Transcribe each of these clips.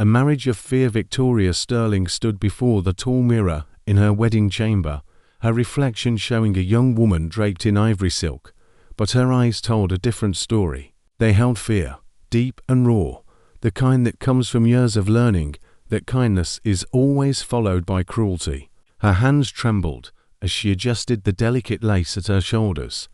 A marriage of fear. Victoria Sterling stood before the tall mirror in her wedding chamber, her reflection showing a young woman draped in ivory silk, but her eyes told a different story. They held fear, deep and raw, the kind that comes from years of learning that kindness is always followed by cruelty. Her hands trembled as she adjusted the delicate lace at her shoulders,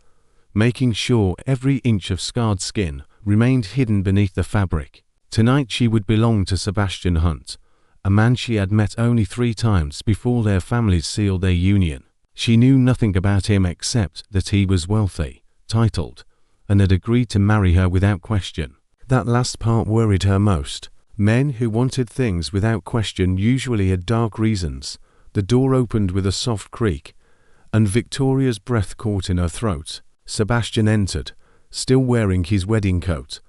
making sure every inch of scarred skin remained hidden beneath the fabric. Tonight she would belong to Sebastian Hunt, a man she had met only 3 times before their families sealed their union. She knew nothing about him except that he was wealthy, titled, and had agreed to marry her without question. That last part worried her most. Men who wanted things without question usually had dark reasons. The door opened with a soft creak, and Victoria's breath caught in her throat. Sebastian entered, still wearing his wedding coat.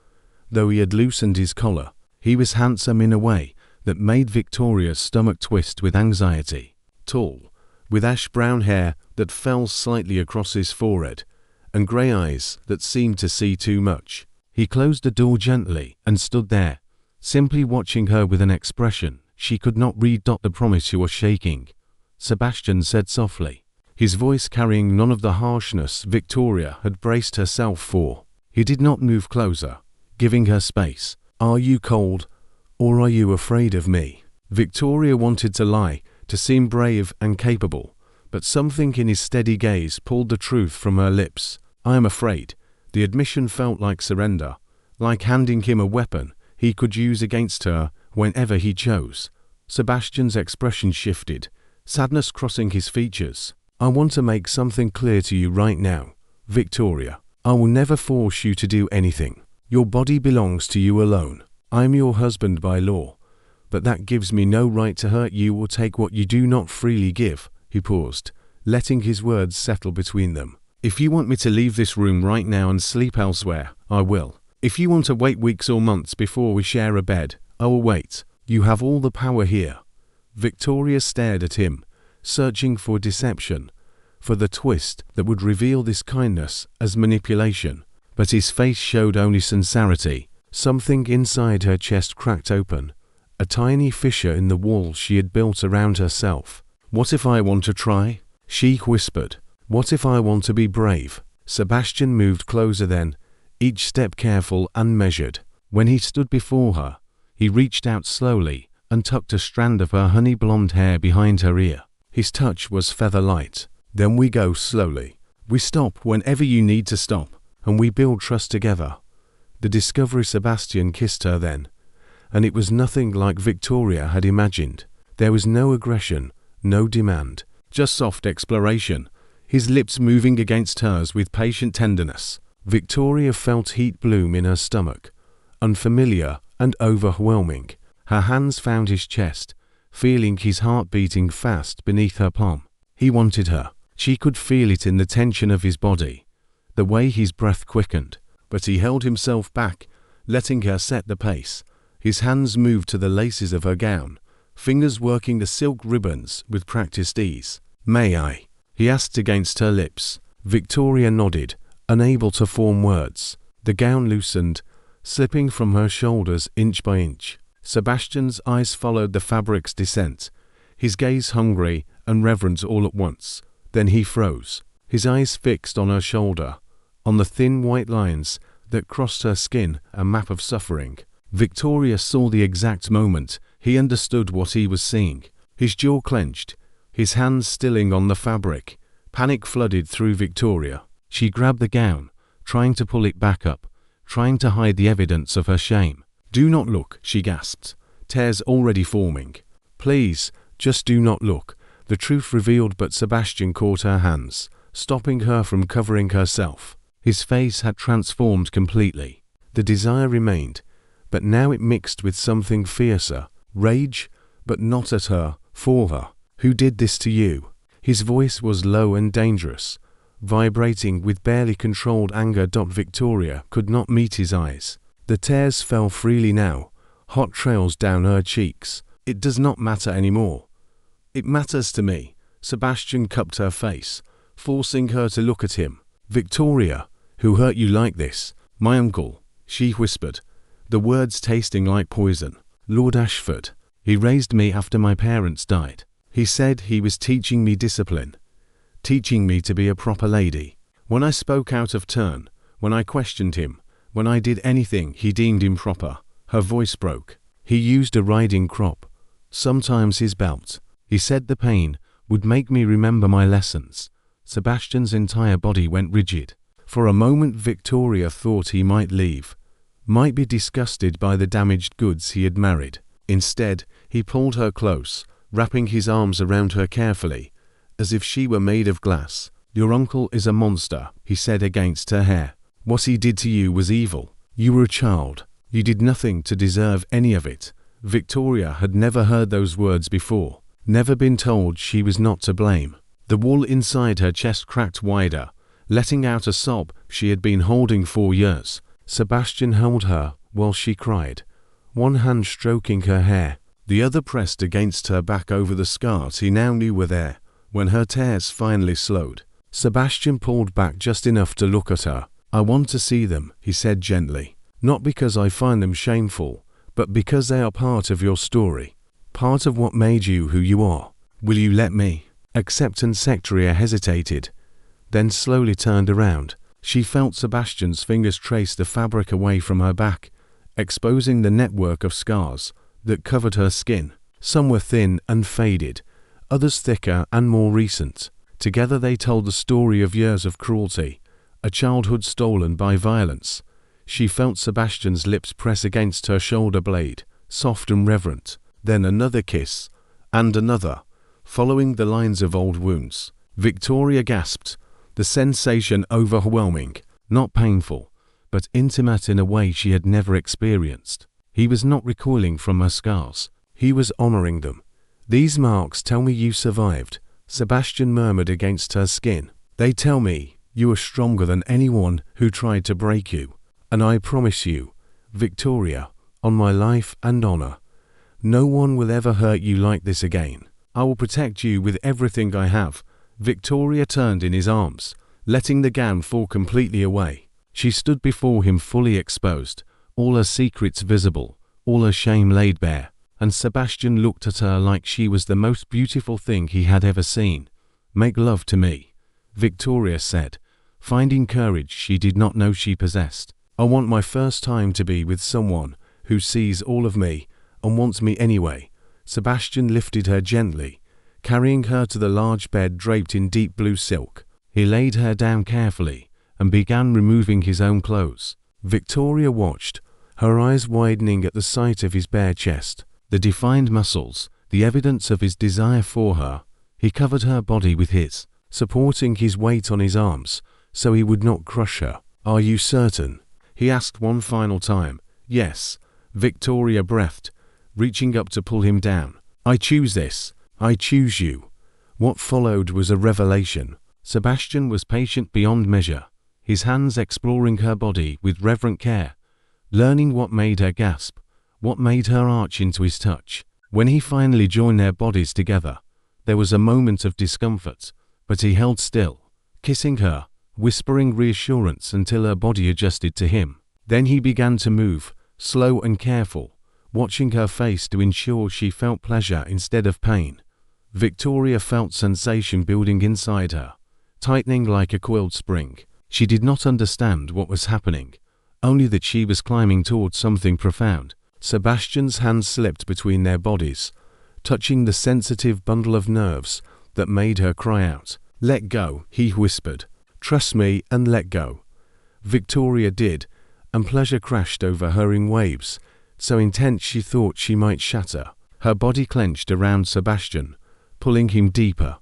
Though he had loosened his collar, he was handsome in a way that made Victoria's stomach twist with anxiety. Tall, with ash-brown hair that fell slightly across his forehead, and grey eyes that seemed to see too much. He closed the door gently and stood there, simply watching her with an expression she could not read. "The promise you are shaking," Sebastian said softly, his voice carrying none of the harshness Victoria had braced herself for. He did not move closer, giving her space. "Are you cold, or are you afraid of me?" Victoria wanted to lie, to seem brave and capable, but something in his steady gaze pulled the truth from her lips. "I am afraid." The admission felt like surrender, like handing him a weapon he could use against her whenever he chose. Sebastian's expression shifted, sadness crossing his features. "I want to make something clear to you right now, Victoria. I will never force you to do anything. Your body belongs to you alone. I am your husband by law, but that gives me no right to hurt you or take what you do not freely give." He paused, letting his words settle between them. "If you want me to leave this room right now and sleep elsewhere, I will. If you want to wait weeks or months before we share a bed, I will wait. You have all the power here." Victoria stared at him, searching for deception, for the twist that would reveal this kindness as manipulation. But his face showed only sincerity. Something inside her chest cracked open, a tiny fissure in the wall she had built around herself. "What if I want to try?" she whispered. "What if I want to be brave?" Sebastian moved closer then, each step careful and measured. When he stood before her, he reached out slowly and tucked a strand of her honey blonde hair behind her ear. His touch was feather light. "Then we go slowly. We stop whenever you need to stop, and we build trust together." The discovery. Sebastian kissed her then, and it was nothing like Victoria had imagined. There was no aggression, no demand, just soft exploration, his lips moving against hers with patient tenderness. Victoria felt heat bloom in her stomach, unfamiliar and overwhelming. Her hands found his chest, feeling his heart beating fast beneath her palm. He wanted her. She could feel it in the tension of his body, the way his breath quickened. But he held himself back, letting her set the pace. His hands moved to the laces of her gown, fingers working the silk ribbons with practiced ease. "May I?" he asked against her lips. Victoria nodded, unable to form words. The gown loosened, slipping from her shoulders inch by inch. Sebastian's eyes followed the fabric's descent, his gaze hungry and reverent all at once. Then he froze, his eyes fixed on her shoulder, on the thin white lines that crossed her skin, a map of suffering. Victoria saw the exact moment he understood what he was seeing. His jaw clenched, his hands stilling on the fabric. Panic flooded through Victoria. She grabbed the gown, trying to pull it back up, trying to hide the evidence of her shame. "Do not look," she gasped, tears already forming. "Please, just do not look." The truth revealed, but Sebastian caught her hands, stopping her from covering herself. His face had transformed completely. The desire remained, but now it mixed with something fiercer, rage, but not at her, for her. "Who did this to you?" His voice was low and dangerous, vibrating with barely controlled anger. Victoria could not meet his eyes. The tears fell freely now, hot trails down her cheeks. "It does not matter anymore." "It matters to me." Sebastian cupped her face, forcing her to look at him. "Victoria, who hurt you like this?" "My uncle," she whispered, the words tasting like poison. Lord Ashford. He raised me after my parents died. He said he was teaching me discipline, teaching me to be a proper lady. When I spoke out of turn, when I questioned him, when I did anything he deemed improper, her voice broke. He used a riding crop, sometimes his belt. He said the pain would make me remember my lessons. Sebastian's entire body went rigid. For a moment Victoria thought he might leave, might be disgusted by the damaged goods he had married. Instead, he pulled her close, wrapping his arms around her carefully, as if she were made of glass. "Your uncle is a monster," he said against her hair. "What he did to you was evil. You were a child. You did nothing to deserve any of it." Victoria had never heard those words before, never been told she was not to blame. The wall inside her chest cracked wider, letting out a sob she had been holding for years. Sebastian held her while she cried, one hand stroking her hair, the other pressed against her back over the scars he now knew were there. When her tears finally slowed, Sebastian pulled back just enough to look at her. "I want to see them," he said gently. "Not because I find them shameful, but because they are part of your story, part of what made you who you are. Will you let me?" Acceptance Secretary hesitated, then slowly turned around. She felt Sebastian's fingers trace the fabric away from her back, exposing the network of scars that covered her skin. Some were thin and faded, others thicker and more recent. Together they told the story of years of cruelty, a childhood stolen by violence. She felt Sebastian's lips press against her shoulder blade, soft and reverent. Then another kiss, and another, following the lines of old wounds. Victoria gasped, the sensation overwhelming, not painful, but intimate in a way she had never experienced. He was not recoiling from her scars. He was honoring them. "These marks tell me you survived," Sebastian murmured against her skin. "They tell me you are stronger than anyone who tried to break you. And I promise you, Victoria, on my life and honor, no one will ever hurt you like this again. I will protect you with everything I have." Victoria turned in his arms, letting the gown fall completely away. She stood before him fully exposed, all her secrets visible, all her shame laid bare, and Sebastian looked at her like she was the most beautiful thing he had ever seen. "Make love to me," Victoria said, finding courage she did not know she possessed. "I want my first time to be with someone who sees all of me and wants me anyway." Sebastian lifted her gently, carrying her to the large bed draped in deep blue silk. He laid her down carefully and began removing his own clothes. Victoria watched, her eyes widening at the sight of his bare chest, the defined muscles, the evidence of his desire for her. He covered her body with his, supporting his weight on his arms so he would not crush her. "Are you certain?" he asked one final time. "Yes," Victoria breathed, reaching up to pull him down. "I choose this. I choose you." What followed was a revelation. Sebastian was patient beyond measure, his hands exploring her body with reverent care, learning what made her gasp, what made her arch into his touch. When he finally joined their bodies together, there was a moment of discomfort, but he held still, kissing her, whispering reassurance until her body adjusted to him. Then he began to move, slow and careful, watching her face to ensure she felt pleasure instead of pain. Victoria felt sensation building inside her, tightening like a coiled spring. She did not understand what was happening, only that she was climbing towards something profound. Sebastian's hands slipped between their bodies, touching the sensitive bundle of nerves that made her cry out. "Let go," he whispered. "Trust me and let go." Victoria did, and pleasure crashed over her in waves, so intense she thought she might shatter. Her body clenched around Sebastian, pulling him deeper,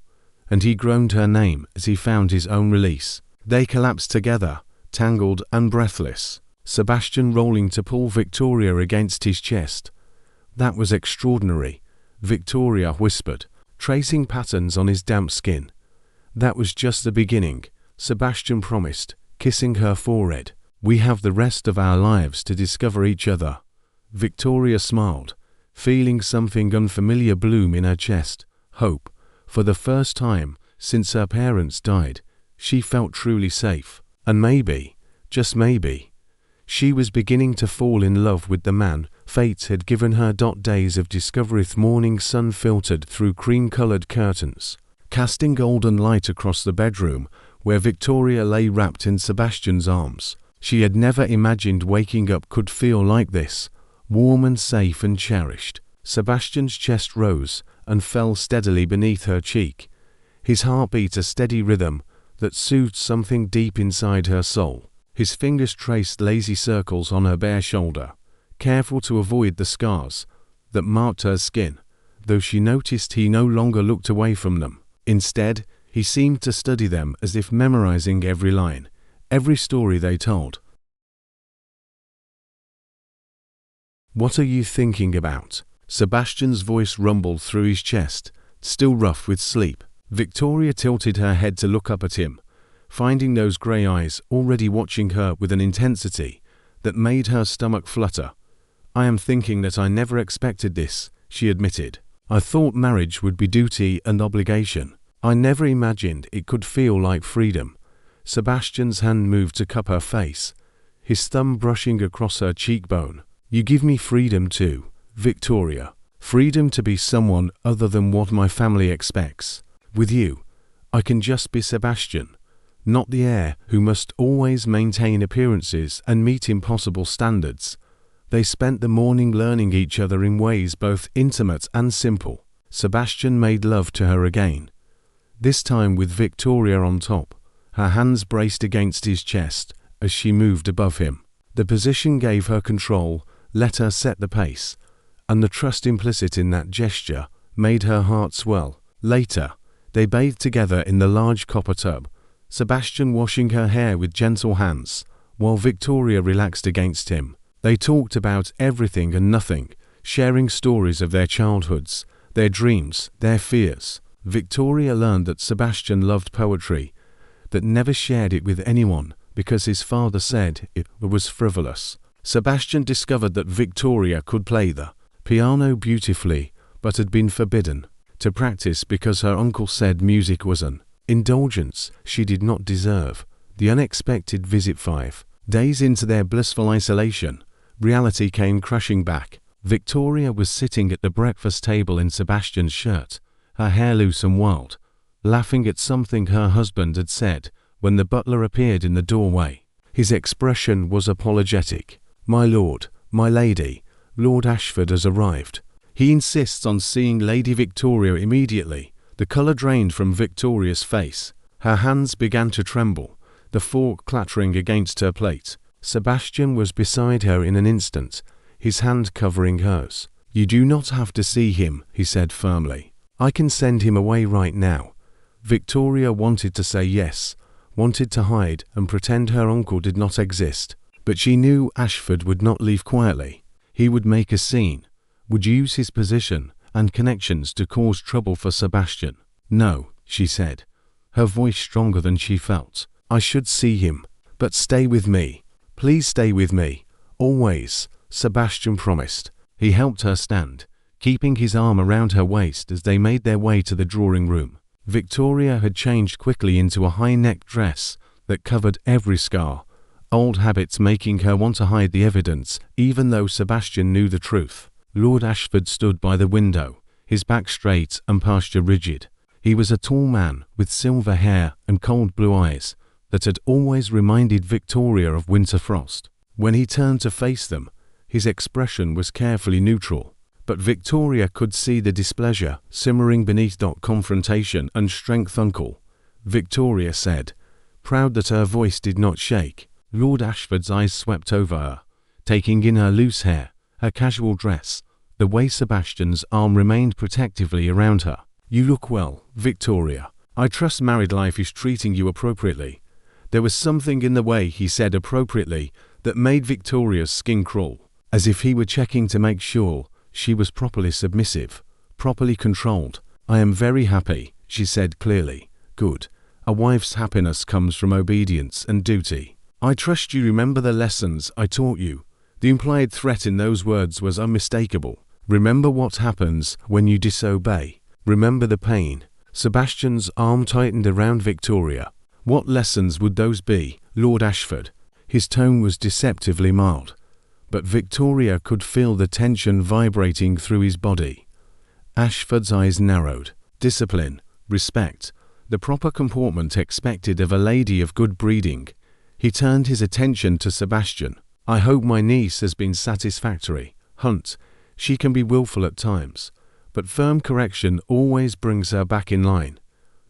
and he groaned her name as he found his own release. They collapsed together, tangled and breathless, Sebastian rolling to pull Victoria against his chest. "That was extraordinary," Victoria whispered, tracing patterns on his damp skin. "That was just the beginning," Sebastian promised, kissing her forehead. "We have the rest of our lives to discover each other." Victoria smiled, feeling something unfamiliar bloom in her chest. Hope. For the first time since her parents died, she felt truly safe. And maybe, just maybe, she was beginning to fall in love with the man Fate had given her days of discovery. The morning sun filtered through cream-colored curtains, casting golden light across the bedroom where Victoria lay wrapped in Sebastian's arms. She had never imagined waking up could feel like this, warm and safe and cherished. Sebastian's chest rose and fell steadily beneath her cheek, his heart beat a steady rhythm that soothed something deep inside her soul. His fingers traced lazy circles on her bare shoulder, careful to avoid the scars that marked her skin, though she noticed he no longer looked away from them. Instead, he seemed to study them as if memorizing every line, every story they told. "What are you thinking about?" Sebastian's voice rumbled through his chest, still rough with sleep. Victoria tilted her head to look up at him, finding those grey eyes already watching her with an intensity that made her stomach flutter. "I am thinking that I never expected this," she admitted. "I thought marriage would be duty and obligation. I never imagined it could feel like freedom." Sebastian's hand moved to cup her face, his thumb brushing across her cheekbone. "You give me freedom too, Victoria. Freedom to be someone other than what my family expects. With you, I can just be Sebastian, not the heir who must always maintain appearances and meet impossible standards." They spent the morning learning each other in ways both intimate and simple. Sebastian made love to her again, this time with Victoria on top, her hands braced against his chest as she moved above him. The position gave her control, let her set the pace, and the trust implicit in that gesture made her heart swell. Later, they bathed together in the large copper tub, Sebastian washing her hair with gentle hands, while Victoria relaxed against him. They talked about everything and nothing, sharing stories of their childhoods, their dreams, their fears. Victoria learned that Sebastian loved poetry, but never shared it with anyone because his father said it was frivolous. Sebastian discovered that Victoria could play the piano beautifully, but had been forbidden to practice because her uncle said music was an indulgence she did not deserve. The unexpected visit. 5 days into their blissful isolation, reality came crashing back. Victoria was sitting at the breakfast table in Sebastian's shirt, her hair loose and wild, laughing at something her husband had said when the butler appeared in the doorway. His expression was apologetic. "My lord, my lady, Lord Ashford has arrived. He insists on seeing Lady Victoria immediately." The colour drained from Victoria's face. Her hands began to tremble, the fork clattering against her plate. Sebastian was beside her in an instant, his hand covering hers. "You do not have to see him," he said firmly. "I can send him away right now." Victoria wanted to say yes, wanted to hide and pretend her uncle did not exist, but she knew Ashford would not leave quietly. He would make a scene, would use his position and connections to cause trouble for Sebastian. "No," she said, her voice stronger than she felt. "I should see him, but stay with me. Please stay with me. Always," Sebastian promised. He helped her stand, keeping his arm around her waist as they made their way to the drawing room. Victoria had changed quickly into a high-necked dress that covered every scar, old habits making her want to hide the evidence, even though Sebastian knew the truth. Lord Ashford stood by the window, his back straight and posture rigid. He was a tall man with silver hair and cold blue eyes that had always reminded Victoria of winter frost. When he turned to face them, his expression was carefully neutral, but Victoria could see the displeasure simmering beneath confrontation and strength. "Uncle," Victoria said, proud that her voice did not shake. Lord Ashford's eyes swept over her, taking in her loose hair, her casual dress, the way Sebastian's arm remained protectively around her. "You look well, Victoria. I trust married life is treating you appropriately." There was something in the way he said appropriately that made Victoria's skin crawl, as if he were checking to make sure she was properly submissive, properly controlled. "I am very happy," she said clearly. "Good. A wife's happiness comes from obedience and duty. I trust you remember the lessons I taught you." The implied threat in those words was unmistakable. "Remember what happens when you disobey. Remember the pain." Sebastian's arm tightened around Victoria. "What lessons would those be, Lord Ashford?" His tone was deceptively mild, but Victoria could feel the tension vibrating through his body. Ashford's eyes narrowed. Discipline, respect, the proper comportment expected of a lady of good breeding. He turned his attention to Sebastian. I hope my niece has been satisfactory. Hunt, she can be willful at times, but firm correction always brings her back in line.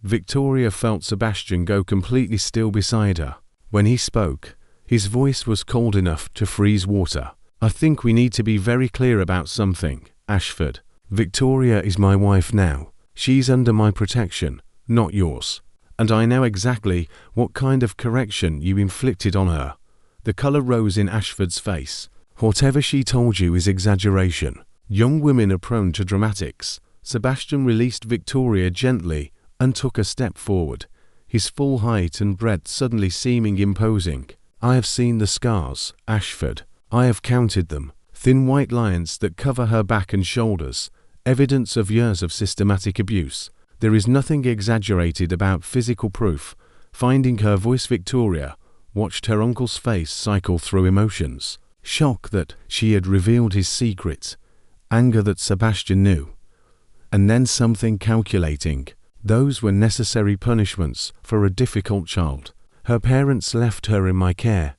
Victoria felt Sebastian go completely still beside her. When he spoke, his voice was cold enough to freeze water. I think we need to be very clear about something, Ashford. Victoria is my wife now. She's under my protection, not yours. And I know exactly what kind of correction you inflicted on her. The colour rose in Ashford's face. Whatever she told you is exaggeration. Young women are prone to dramatics. Sebastian released Victoria gently and took a step forward, his full height and breadth suddenly seeming imposing. I have seen the scars, Ashford. I have counted them. Thin white lines that cover her back and shoulders, evidence of years of systematic abuse. There is nothing exaggerated about physical proof. Finding her voice, Victoria watched her uncle's face cycle through emotions. Shock that she had revealed his secret, anger that Sebastian knew, and then something calculating. Those were necessary punishments for a difficult child. Her parents left her in my care,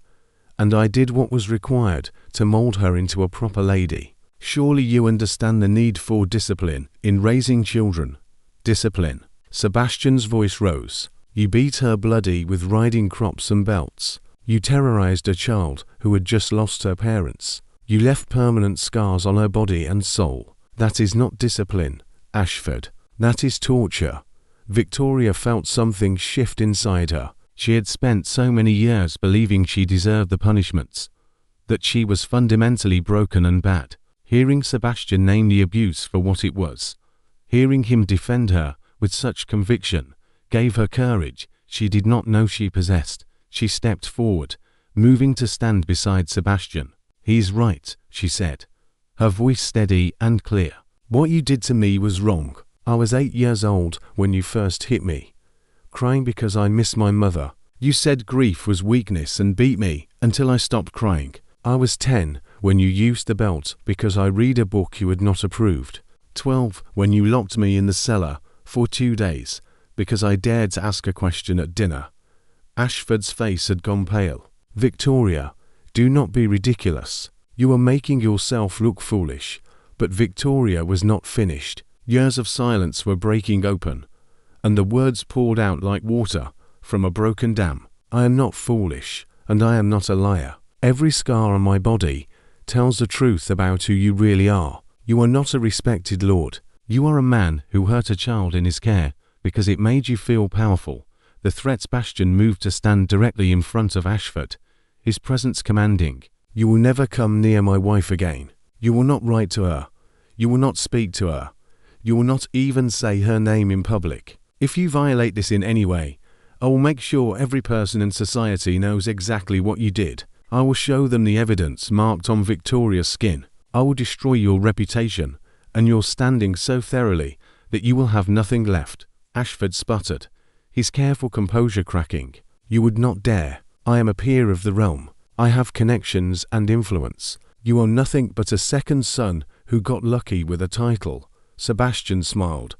and I did what was required to mold her into a proper lady. Surely you understand the need for discipline in raising children. Discipline. Sebastian's voice rose. You beat her bloody with riding crops and belts. You terrorized a child who had just lost her parents. You left permanent scars on her body and soul. That is not discipline, Ashford. That is torture. Victoria felt something shift inside her. She had spent so many years believing she deserved the punishments, that she was fundamentally broken and bad. Hearing Sebastian name the abuse for what it was, hearing him defend her with such conviction, gave her courage she did not know she possessed. She stepped forward, moving to stand beside Sebastian. He's right, she said, her voice steady and clear. What you did to me was wrong. I was 8 years old when you first hit me, crying because I miss my mother. You said grief was weakness and beat me until I stopped crying. I was 10 when you used the belt because I read a book you had not approved. 12 when you locked me in the cellar for 2 days because I dared to ask a question at dinner. Ashford's face had gone pale. Victoria, do not be ridiculous. You are making yourself look foolish. But Victoria was not finished. Years of silence were breaking open, and the words poured out like water from a broken dam. I am not foolish, and I am not a liar. Every scar on my body tells the truth about who you really are. You are not a respected lord. You are a man who hurt a child in his care because it made you feel powerful. The threat. Sebastian moved to stand directly in front of Ashford, his presence commanding. You will never come near my wife again. You will not write to her. You will not speak to her. You will not even say her name in public. If you violate this in any way, I will make sure every person in society knows exactly what you did. I will show them the evidence marked on Victoria's skin. I will destroy your reputation and your standing so thoroughly that you will have nothing left. Ashford sputtered, his careful composure cracking. You would not dare. I am a peer of the realm. I have connections and influence. You are nothing but a second son who got lucky with a title. Sebastian smiled,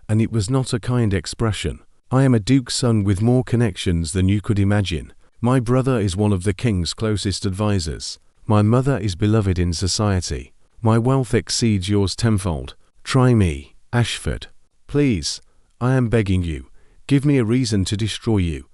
and it was not a kind expression. I am a duke's son with more connections than you could imagine. My brother is one of the king's closest advisors. My mother is beloved in society. My wealth exceeds yours tenfold. Try me, Ashford. Please, I am begging you. Give me a reason to destroy you.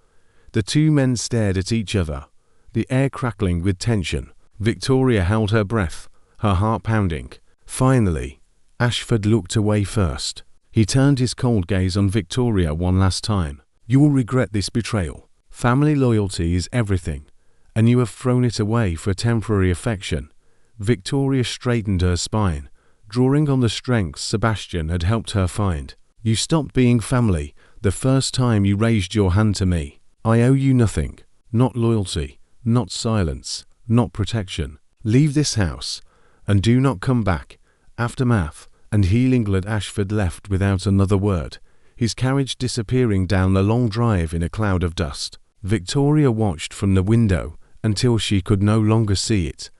The two men stared at each other, the air crackling with tension. Victoria held her breath, her heart pounding. Finally, Ashford looked away first. He turned his cold gaze on Victoria one last time. You will regret this betrayal. Family loyalty is everything, and you have thrown it away for temporary affection. Victoria straightened her spine, drawing on the strength Sebastian had helped her find. You stopped being family the first time you raised your hand to me. I owe you nothing. Not loyalty, not silence, not protection. Leave this house, and do not come back. Aftermath and healing. Lord Ashford left without another word, his carriage disappearing down the long drive in a cloud of dust. Victoria watched from the window until she could no longer see it,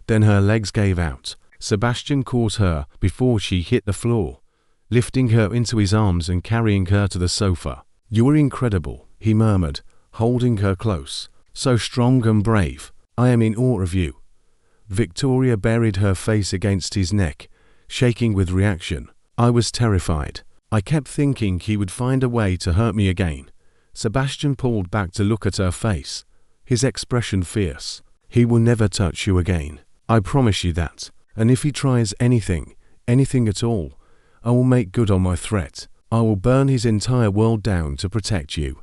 Then her legs gave out. Sebastian caught her before she hit the floor, lifting her into his arms and carrying her to the sofa. "You are incredible," he murmured, holding her close. "So strong and brave. I am in awe of you." Victoria buried her face against his neck, shaking with reaction. "I was terrified. I kept thinking he would find a way to hurt me again." Sebastian pulled back to look at her face, his expression fierce. "He will never touch you again. I promise you that. And if he tries anything at all, I will make good on my threat. I will burn his entire world down to protect you."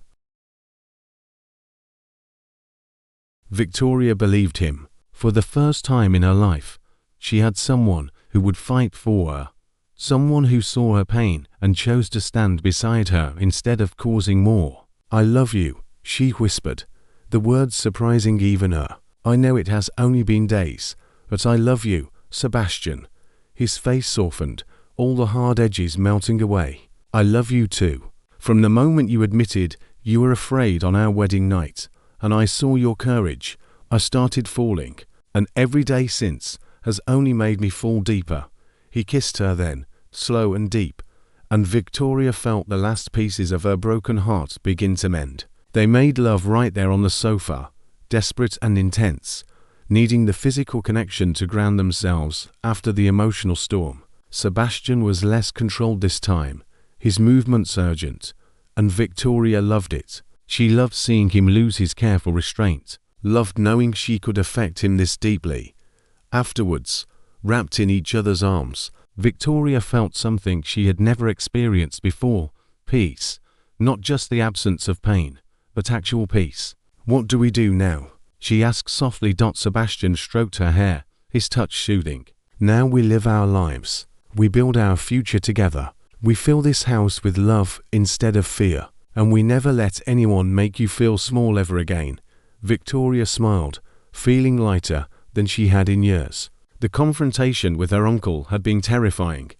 Victoria believed him. For the first time in her life, she had someone who would fight for her. Someone who saw her pain and chose to stand beside her instead of causing more. "I love you," she whispered, the words surprising even her. "I know it has only been days, but I love you, Sebastian." His face softened, all the hard edges melting away. "I love you too. From the moment you admitted you were afraid on our wedding night, and I saw your courage, I started falling, and every day since has only made me fall deeper." He kissed her then, slow and deep, and Victoria felt the last pieces of her broken heart begin to mend. They made love right there on the sofa, desperate and intense, needing the physical connection to ground themselves after the emotional storm. Sebastian was less controlled this time, his movements urgent, and Victoria loved it. She loved seeing him lose his careful restraint, loved knowing she could affect him this deeply. Afterwards, wrapped in each other's arms, Victoria felt something she had never experienced before: peace. Not just the absence of pain, but actual peace. "What do we do now?" she asked softly. Sebastian stroked her hair, his touch soothing. "Now we live our lives. We build our future together. We fill this house with love instead of fear. And we never let anyone make you feel small ever again." Victoria smiled, feeling lighter than she had in years. The confrontation with her uncle had been terrifying,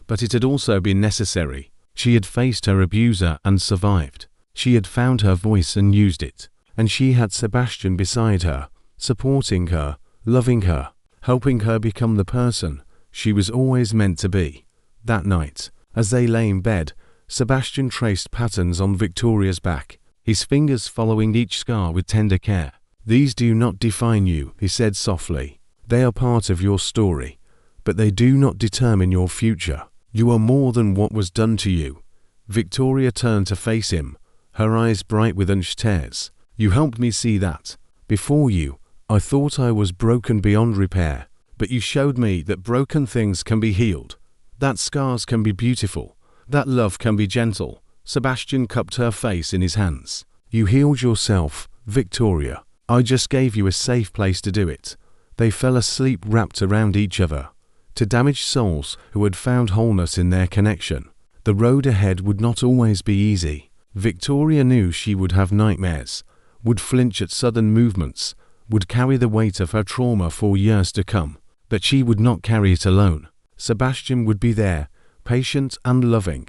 but it had also been necessary. She had faced her abuser and survived. She had found her voice and used it. And she had Sebastian beside her, supporting her, loving her, helping her become the person she was always meant to be. That night, as they lay in bed, Sebastian traced patterns on Victoria's back, his fingers following each scar with tender care. "These do not define you," he said softly. "They are part of your story, but they do not determine your future. You are more than what was done to you." Victoria turned to face him, her eyes bright with unshed tears. "You helped me see that. Before you, I thought I was broken beyond repair, but you showed me that broken things can be healed, that scars can be beautiful, that love can be gentle." Sebastian cupped her face in his hands. "You healed yourself, Victoria. I just gave you a safe place to do it." They fell asleep wrapped around each other, to damaged souls who had found wholeness in their connection. The road ahead would not always be easy. Victoria knew she would have nightmares, would flinch at sudden movements, would carry the weight of her trauma for years to come. But she would not carry it alone. Sebastian would be there, patient and loving,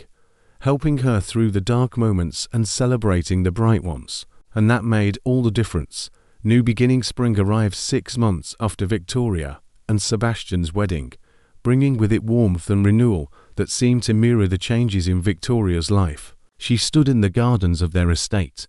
helping her through the dark moments and celebrating the bright ones. And that made all the difference. New Beginning Spring arrived 6 months after Victoria and Sebastian's wedding, bringing with it warmth and renewal that seemed to mirror the changes in Victoria's life. She stood in the gardens of their estate,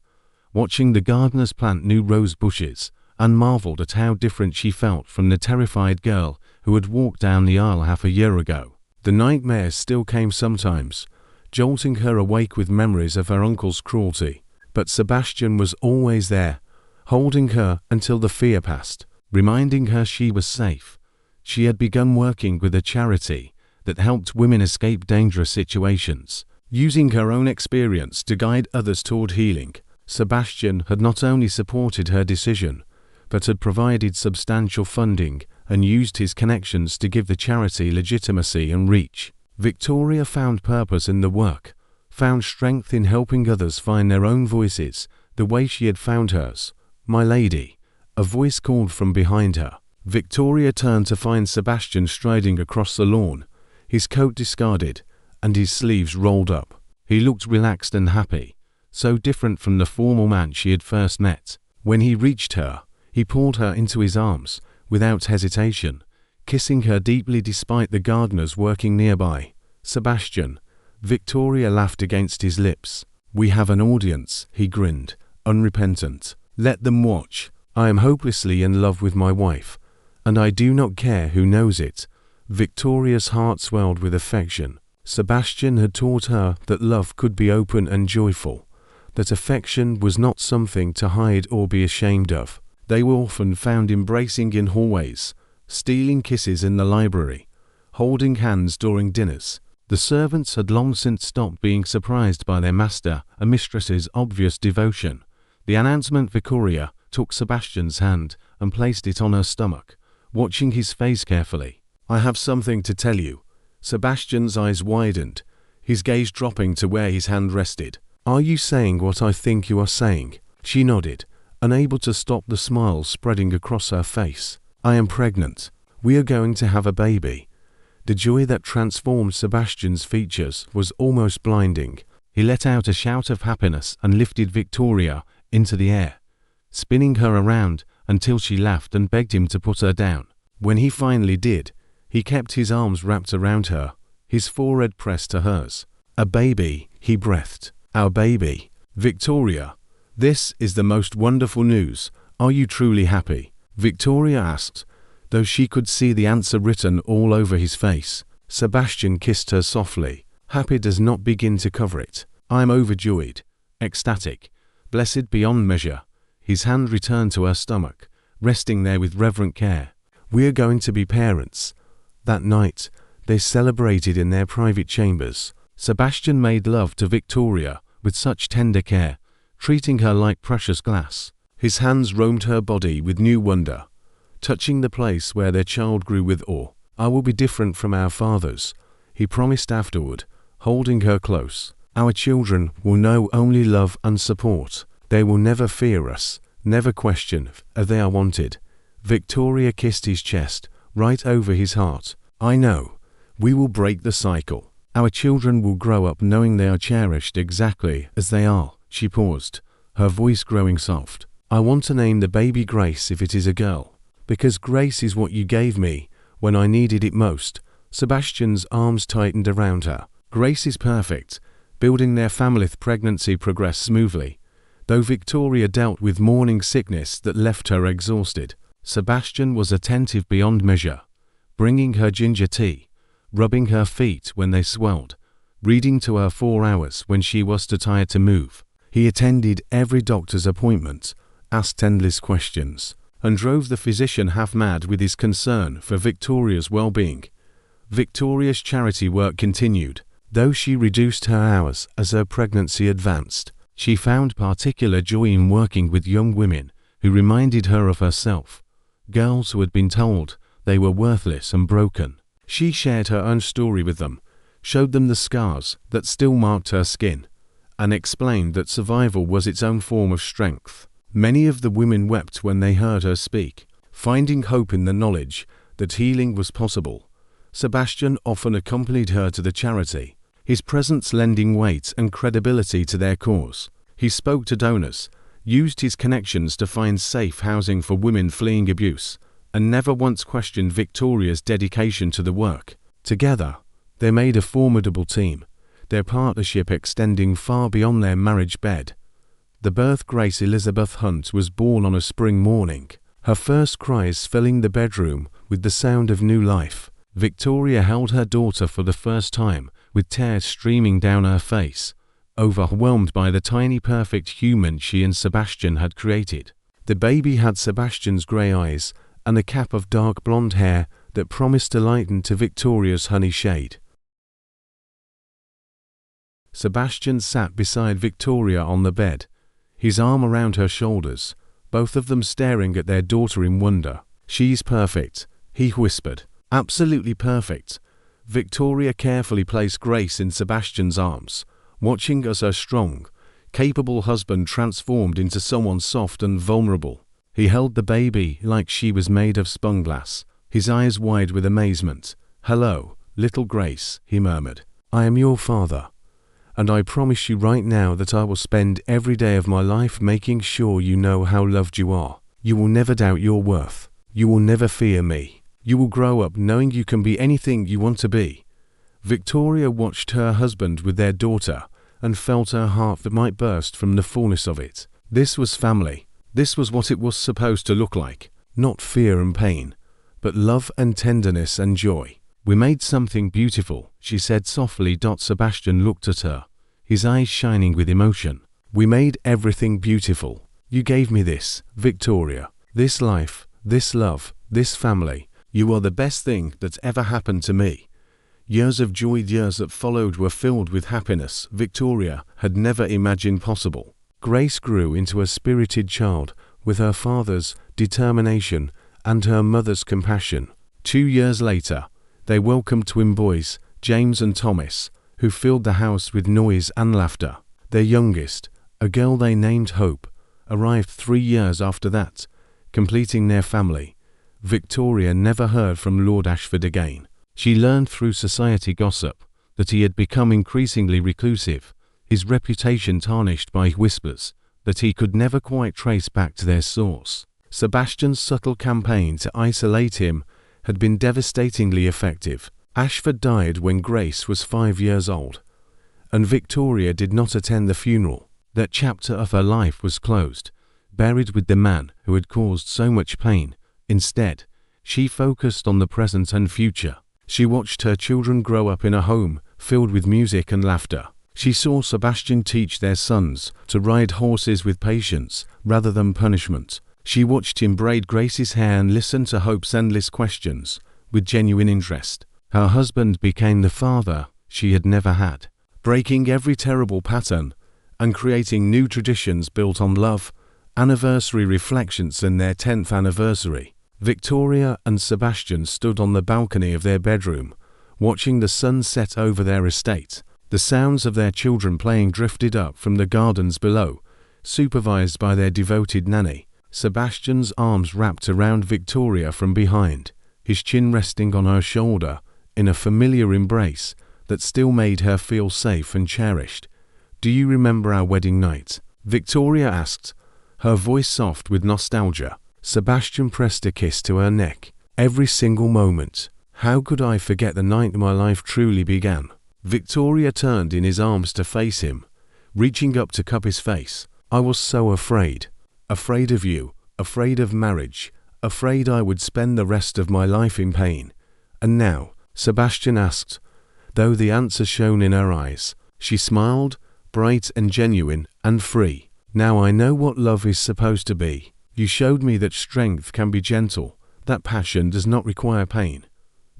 watching the gardeners plant new rose bushes, and marveled at how different she felt from the terrified girl who had walked down the aisle half a year ago. The nightmares still came sometimes, jolting her awake with memories of her uncle's cruelty, but Sebastian was always there, holding her until the fear passed, reminding her she was safe. She had begun working with a charity that helped women escape dangerous situations, using her own experience to guide others toward healing. Sebastian had not only supported her decision, but had provided substantial funding and used his connections to give the charity legitimacy and reach. Victoria found purpose in the work, found strength in helping others find their own voices, the way she had found hers. "My lady," a voice called from behind her. Victoria turned to find Sebastian striding across the lawn, his coat discarded and his sleeves rolled up. He looked relaxed and happy, so different from the formal man she had first met. When he reached her, he pulled her into his arms, without hesitation, kissing her deeply despite the gardeners working nearby. "Sebastian." Victoria laughed against his lips. "We have an audience," he grinned, unrepentant. "Let them watch. I am hopelessly in love with my wife, and I do not care who knows it." Victoria's heart swelled with affection. Sebastian had taught her that love could be open and joyful, that affection was not something to hide or be ashamed of. They were often found embracing in hallways, stealing kisses in the library, holding hands during dinners. The servants had long since stopped being surprised by their master and mistress's obvious devotion. The announcement Victoria took Sebastian's hand and placed it on her stomach, watching his face carefully. "I have something to tell you." Sebastian's eyes widened, his gaze dropping to where his hand rested. "Are you saying what I think you are saying?" She nodded, unable to stop the smile spreading across her face. "I am pregnant. We are going to have a baby." The joy that transformed Sebastian's features was almost blinding. He let out a shout of happiness and lifted Victoria into the air, spinning her around until she laughed and begged him to put her down. When he finally did, he kept his arms wrapped around her, his forehead pressed to hers. "A baby," he breathed. "Our baby." "Victoria, this is the most wonderful news. Are you truly happy?" Victoria asked, though she could see the answer written all over his face. Sebastian kissed her softly. Happy does not begin to cover it. "I am overjoyed, ecstatic, blessed beyond measure." His hand returned to her stomach, resting there with reverent care. "We are going to be parents." That night, they celebrated in their private chambers. Sebastian made love to Victoria with such tender care, treating her like precious glass. His hands roamed her body with new wonder, touching the place where their child grew with awe. "I will be different from our fathers," he promised afterward, holding her close. "Our children will know only love and support. They will never fear us, never question if they are wanted." Victoria kissed his chest, right over his heart. "I know. We will break the cycle. Our children will grow up knowing they are cherished exactly as they are." She paused, her voice growing soft. "I want to name the baby Grace if it is a girl, because grace is what you gave me when I needed it most." Sebastian's arms tightened around her. "Grace is perfect." Building their family pregnancy progressed smoothly, though Victoria dealt with morning sickness that left her exhausted. Sebastian was attentive beyond measure, bringing her ginger tea, rubbing her feet when they swelled, reading to her 4 hours when she was too tired to move. He attended every doctor's appointment, asked endless questions, and drove the physician half mad with his concern for Victoria's well-being. Victoria's charity work continued, though she reduced her hours as her pregnancy advanced. She found particular joy in working with young women who reminded her of herself, girls who had been told they were worthless and broken. She shared her own story with them, showed them the scars that still marked her skin, and explained that survival was its own form of strength. Many of the women wept when they heard her speak, finding hope in the knowledge that healing was possible. Sebastian often accompanied her to the charity, his presence lending weight and credibility to their cause. He spoke to donors, used his connections to find safe housing for women fleeing abuse, and never once questioned Victoria's dedication to the work. Together, they made a formidable team, their partnership extending far beyond their marriage bed. The birth Grace Elizabeth Hunt was born on a spring morning, her first cries filling the bedroom with the sound of new life. Victoria held her daughter for the first time, with tears streaming down her face, overwhelmed by the tiny perfect human she and Sebastian had created. The baby had Sebastian's grey eyes and a cap of dark blonde hair that promised to lighten to Victoria's honey shade. Sebastian sat beside Victoria on the bed, his arm around her shoulders, both of them staring at their daughter in wonder. "She's perfect," he whispered. "Absolutely perfect." Victoria carefully placed Grace in Sebastian's arms, watching as her strong, capable husband transformed into someone soft and vulnerable. He held the baby like she was made of spun glass, his eyes wide with amazement. "Hello, little Grace," he murmured. "I am your father, and I promise you right now that I will spend every day of my life making sure you know how loved you are. You will never doubt your worth. You will never fear me. You will grow up knowing you can be anything you want to be." Victoria watched her husband with their daughter and felt her heart that might burst from the fullness of it. This was family. This was what it was supposed to look like. Not fear and pain, but love and tenderness and joy. "We made something beautiful," she said softly. Sebastian looked at her, his eyes shining with emotion. "We made everything beautiful. You gave me this, Victoria. This life, this love, this family. You are the best thing that's ever happened to me." Years of joy, years that followed, were filled with happiness Victoria had never imagined possible. Grace grew into a spirited child with her father's determination and her mother's compassion. 2 years later, they welcomed twin boys, James and Thomas, who filled the house with noise and laughter. Their youngest, a girl they named Hope, arrived 3 years after that, completing their family. Victoria never heard from Lord Ashford again. She learned through society gossip that he had become increasingly reclusive, his reputation tarnished by whispers that he could never quite trace back to their source. Sebastian's subtle campaign to isolate him had been devastatingly effective. Ashford died when Grace was 5 years old, and Victoria did not attend the funeral. That chapter of her life was closed, buried with the man who had caused so much pain. Instead, she focused on the present and future. She watched her children grow up in a home filled with music and laughter. She saw Sebastian teach their sons to ride horses with patience rather than punishment. She watched him braid Grace's hair and listen to Hope's endless questions with genuine interest. Her husband became the father she had never had, breaking every terrible pattern and creating new traditions built on love, anniversary reflections, and their 10th anniversary. Victoria and Sebastian stood on the balcony of their bedroom, watching the sun set over their estate. The sounds of their children playing drifted up from the gardens below, supervised by their devoted nanny. Sebastian's arms wrapped around Victoria from behind, his chin resting on her shoulder in a familiar embrace that still made her feel safe and cherished. "Do you remember our wedding night?" Victoria asked, her voice soft with nostalgia. Sebastian pressed a kiss to her neck. "Every single moment. How could I forget the night my life truly began?" Victoria turned in his arms to face him, reaching up to cup his face. "I was so afraid. Afraid of you, afraid of marriage, afraid I would spend the rest of my life in pain." "And now?" Sebastian asked, though the answer shone in her eyes. She smiled, bright and genuine and free. "Now I know what love is supposed to be. You showed me that strength can be gentle, that passion does not require pain,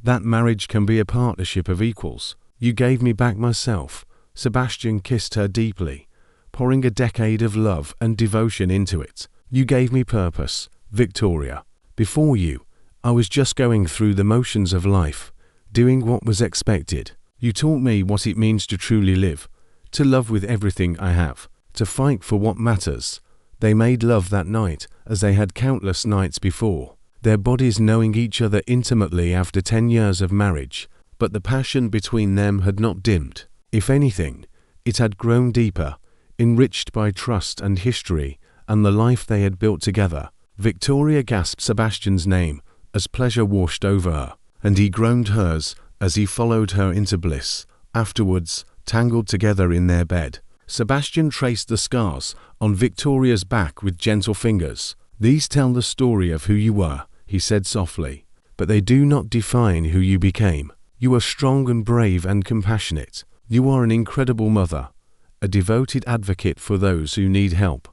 that marriage can be a partnership of equals. You gave me back myself." Sebastian kissed her deeply, pouring a decade of love and devotion into it. "You gave me purpose, Victoria. Before you, I was just going through the motions of life, doing what was expected. You taught me what it means to truly live, to love with everything I have, to fight for what matters." They made love that night as they had countless nights before, their bodies knowing each other intimately after 10 years of marriage. But the passion between them had not dimmed. If anything, it had grown deeper, enriched by trust and history and the life they had built together. Victoria gasped Sebastian's name as pleasure washed over her, and he groaned hers as he followed her into bliss. Afterwards, tangled together in their bed, Sebastian traced the scars on Victoria's back with gentle fingers. "These tell the story of who you were," he said softly, "but they do not define who you became. You are strong and brave and compassionate. You are an incredible mother, a devoted advocate for those who need help,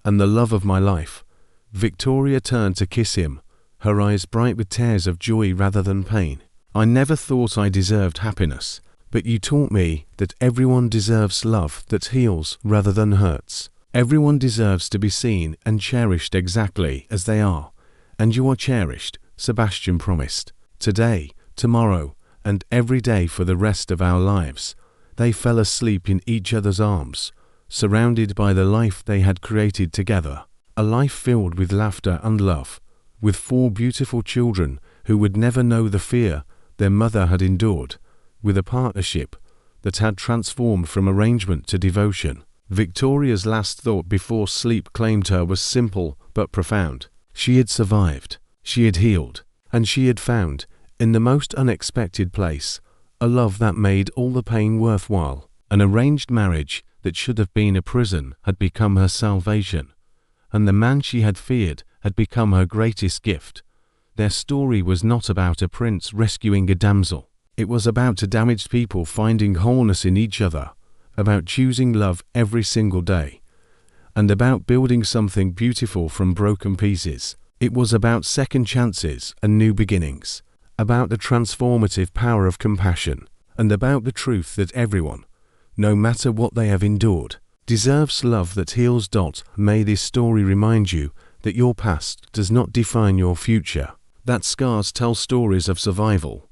and the love of my life." Victoria turned to kiss him, her eyes bright with tears of joy rather than pain. "I never thought I deserved happiness, but you taught me that everyone deserves love that heals rather than hurts. Everyone deserves to be seen and cherished exactly as they are, and you are cherished," Sebastian promised. "Today, tomorrow, and every day for the rest of our lives." They fell asleep in each other's arms, surrounded by the life they had created together. A life filled with laughter and love, with 4 beautiful children who would never know the fear their mother had endured, with a partnership that had transformed from arrangement to devotion. Victoria's last thought before sleep claimed her was simple but profound. She had survived. She had healed, and she had found, in the most unexpected place, a love that made all the pain worthwhile. An arranged marriage that should have been a prison had become her salvation, and the man she had feared had become her greatest gift. Their story was not about a prince rescuing a damsel. It was about a damaged people finding wholeness in each other, about choosing love every single day, and about building something beautiful from broken pieces. It was about second chances and new beginnings, about the transformative power of compassion, and about the truth that everyone, no matter what they have endured, deserves love that heals. May this story remind you that your past does not define your future, that scars tell stories of survival,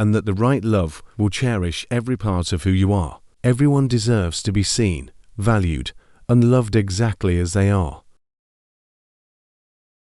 and that the right love will cherish every part of who you are. Everyone deserves to be seen, valued, and loved exactly as they are.